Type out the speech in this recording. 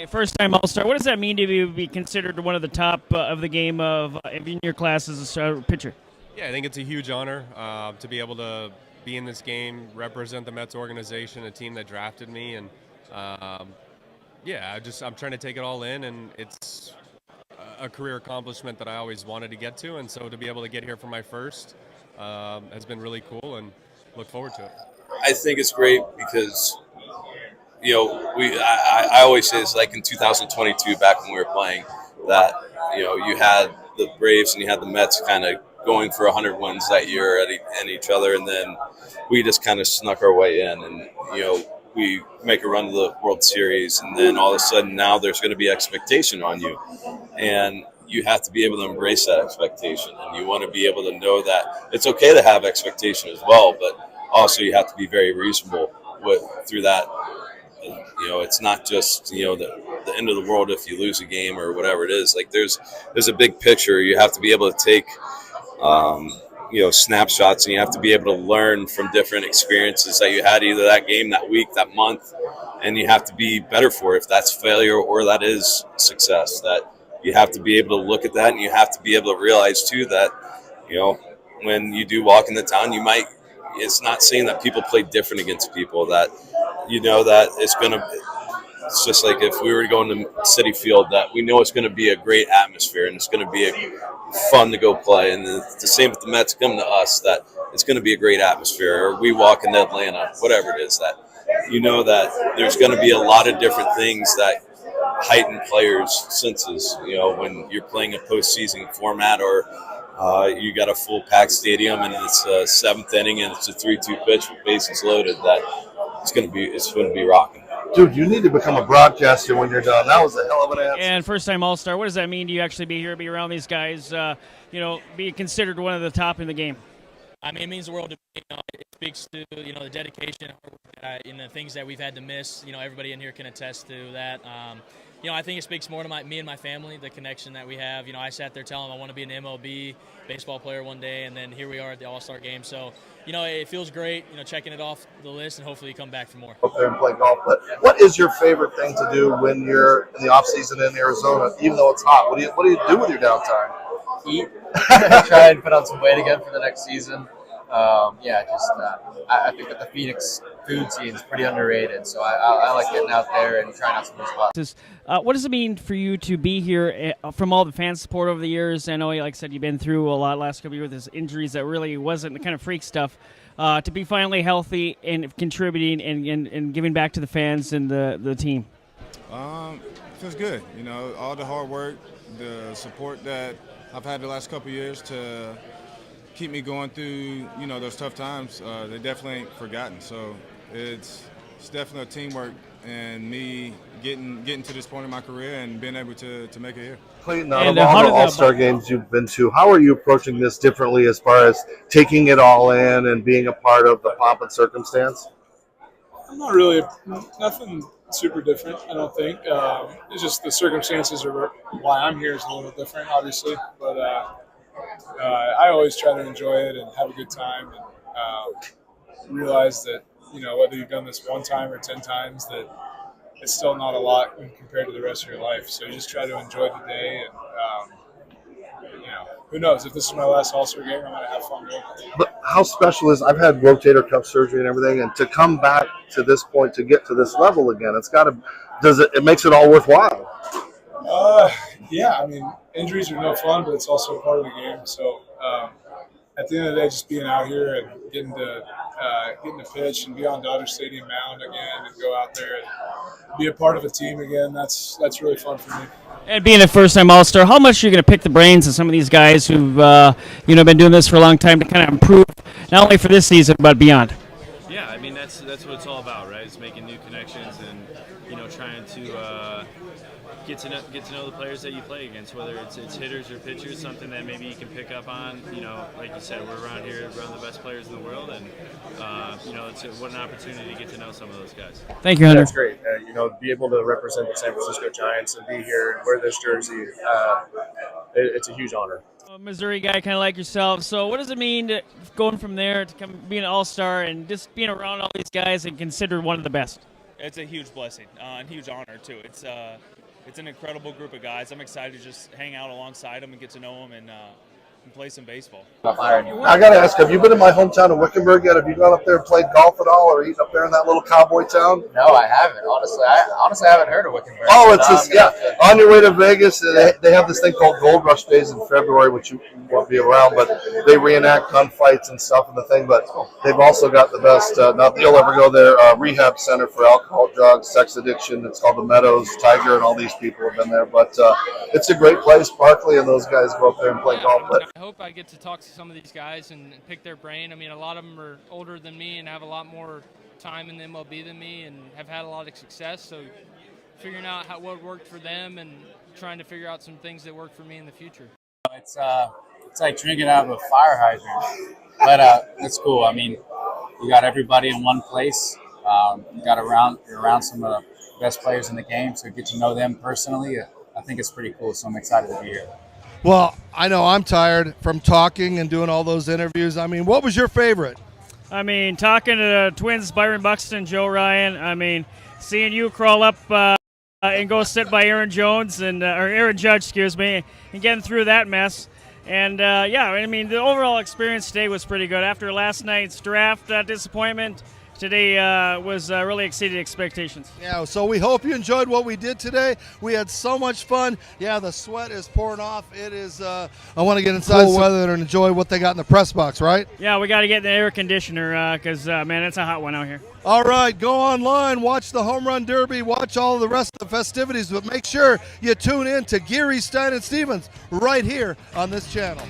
First-time All-Star. What does that mean to be considered one of the top of the game in your class as a pitcher? Yeah, I think it's a huge honor to be able to be in this game, represent the Mets organization, a team that drafted me, and I'm trying to take it all in, and it's a career accomplishment that I always wanted to get to, and so to be able to get here for my first has been really cool, and look forward to it. I think it's great because I always say it's like in 2022 back when we were playing that you had the Braves and you had the Mets kind of going for 100 wins that year at each other, and then we just kind of snuck our way in, and we make a run to the World Series, and then all of a sudden now there's going to be expectation on you, and you have to be able to embrace that expectation, and you want to be able to know that it's okay to have expectation as well, but also you have to be very reasonable through that. It's not just the end of the world if you lose a game or whatever it is. Like there's a big picture. You have to be able to take snapshots, and you have to be able to learn from different experiences that you had either that game, that week, that month, and you have to be better for it if that's failure or that is success. That you have to be able to look at that, and you have to be able to realize too that when you do walk in the town, it's not saying that people play different against people, that that it's just like if we were to go into Citi Field, that we know it's going to be a great atmosphere and it's going to be fun to go play. And it's the same with the Mets come to us, that it's going to be a great atmosphere. Or we walk into Atlanta, whatever it is, that that there's going to be a lot of different things that heighten players' senses. When you're playing a postseason format, or you got a full packed stadium and it's a seventh inning and it's a 3-2 pitch with bases loaded, that it's going to be rocking. Dude, you need to become a broadcaster when you're done. That was a hell of an answer. And first-time All-Star, what does that mean to you actually be here, be around these guys, be considered one of the top in the game? I mean, it means the world to me. It speaks to, the dedication and the things that we've had to miss. Everybody in here can attest to that. I think it speaks more to me and my family, the connection that we have. I sat there telling them I want to be an MLB baseball player one day, and then here we are at the All-Star game. So, it feels great, checking it off the list, and hopefully you come back for more. Up there and play golf. But what is your favorite thing to do when you're in the off season in Arizona, even though it's hot? What do you do with your downtime? Eat. Try and put on some weight again for the next season. I think that the Phoenix food scene is pretty underrated, so I like getting out there and trying out some new spots. What does it mean for you to be here from all the fan support over the years? I know, like I said, you've been through a lot last couple of years with this injuries that really wasn't the kind of freak stuff. To be finally healthy and contributing and giving back to the fans and the team. Feels good. All the hard work, the support that I've had the last couple of years to keep me going through, those tough times. They definitely ain't forgotten. So it's definitely a teamwork and me getting to this point in my career and being able to make it here. Clayton, out of all the All-Star games you've been to, how are you approaching this differently as far as taking it all in and being a part of the pomp and circumstance? I'm not really nothing super different, I don't think. It's just the circumstances are why I'm here is a little different, obviously. But I always try to enjoy it and have a good time, and realize that whether you've done this one time or 10 times, that it's still not a lot when compared to the rest of your life. So you just try to enjoy the day, and who knows, if this is my last All-Star game, I'm going to have fun doing it. But how special is, I've had rotator cuff surgery and everything, and to come back to this point, to get to this level again, it makes it all worthwhile? Yeah, I mean, injuries are no fun, but it's also a part of the game. So at the end of the day, just being out here and getting to pitch and be on Dodger Stadium mound again and go out there and be a part of a team again, that's really fun for me. And being a first-time All-Star, how much are you going to pick the brains of some of these guys who've been doing this for a long time to kind of improve not only for this season but beyond? Yeah, I mean that's what it's all about, right? It's making new connections and trying to get to know the players that you play against, whether it's hitters or pitchers, something that maybe you can pick up on. Like you said, we're around here around the best players in the world, and what an opportunity to get to know some of those guys. Thank you, Hunter. That's great. Be able to represent the San Francisco Giants and be here and wear this jersey, it's a huge honor. A Missouri guy, kind of like yourself. So, what does it mean going from there to being an All-Star and just being around all these guys and considered one of the best? it's a huge blessing and huge honor too. It's an incredible group of guys. I'm excited to just hang out alongside them and get to know them and play some baseball. I got to ask, have you been in my hometown of Wickenburg yet? Have you gone up there and played golf at all or eaten up there in that little cowboy town? No, I haven't. Honestly, I haven't heard of Wickenburg. Oh, it's just, yeah. On your way to Vegas, they have this thing called Gold Rush Days in February, which you won't be around, but they reenact gunfights and stuff and the thing. But they've also got the best, not that you'll ever go there, rehab center for alcohol, drugs, sex addiction. It's called the Meadows. Tiger and all these people have been there. But it's a great place. Barkley and those guys go up there and play golf. But I hope I get to talk to some of these guys and pick their brain. I mean, a lot of them are older than me and have a lot more time in the MLB than me and have had a lot of success. So figuring out what worked for them and trying to figure out some things that work for me in the future. It's like drinking out of a fire hydrant, but it's cool. I mean, you got everybody in one place. You got you're around some of the best players in the game, so get to know them personally. I think it's pretty cool, so I'm excited to be here. Well, I know I'm tired from talking and doing all those interviews. I mean, what was your favorite? I mean, talking to the Twins, Byron Buxton, Joe Ryan. I mean, seeing you crawl up and go sit by Aaron Jones or Aaron Judge, excuse me, and getting through that mess. And yeah, I mean, the overall experience today was pretty good. After last night's draft disappointment, today was really exceeded expectations. Yeah, so we hope you enjoyed what we did today. We had so much fun. Yeah, the sweat is pouring off. It is, I want to get inside cool weather and enjoy what they got in the press box, right? Yeah, we got to get the air conditioner because, man, it's a hot one out here. All right, go online, watch the Home Run Derby, watch all the rest of the festivities, but make sure you tune in to Geary, Stein, and Stevens right here on this channel.